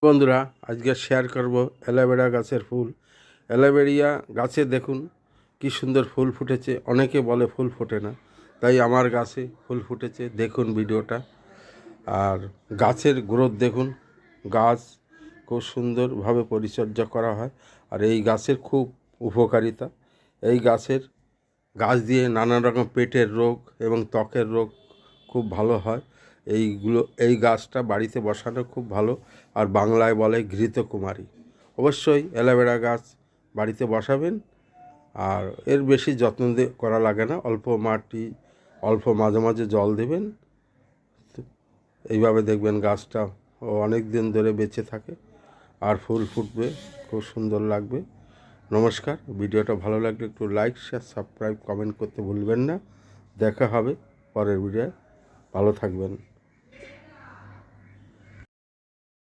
বন্ধুরা আজকে শেয়ার করব অ্যালোভেরা গাছের ফুল। অ্যালোভেরিয়া গাছে দেখুন কি সুন্দর ফুল ফুটেছে। অনেকে বলে ফুল ফোটে না, তাই আমার গাছে ফুল ফুটেছে। দেখুন ভিডিওটা। আর গাছের গ্রোথ দেখুন, গাছ খুব সুন্দরভাবে পরিচর্যা করা হয়। আর এই গাছের খুব উপকারিতা। এই গাছ দিয়ে নানা রকম পেটের রোগ এবং ত্বকের রোগ খুব ভালো হয়। এই গাছটা বাড়িতে বসানো খুব ভালো। আর বাংলায় বলে ঘৃতকুমারী। অবশ্যই অ্যালোভেরা গাছ বাড়িতে বসাবেন। আর এর বেশি যত্ন করা লাগে না, অল্প মাটি, অল্প মাঝে মাঝে জল দেবেন। এইভাবে দেখবেন গাছটা অনেক দিন ধরে বেঁচে থাকে আর ফুল ফুটবে, খুব সুন্দর লাগবে। নমস্কার। ভিডিওটা ভালো লাগলে একটু লাইক, শেয়ার, সাবস্ক্রাইব, কমেন্ট করতে ভুলবেন না। দেখা হবে পরের ভিডিওয়। ভালো থাকবেন।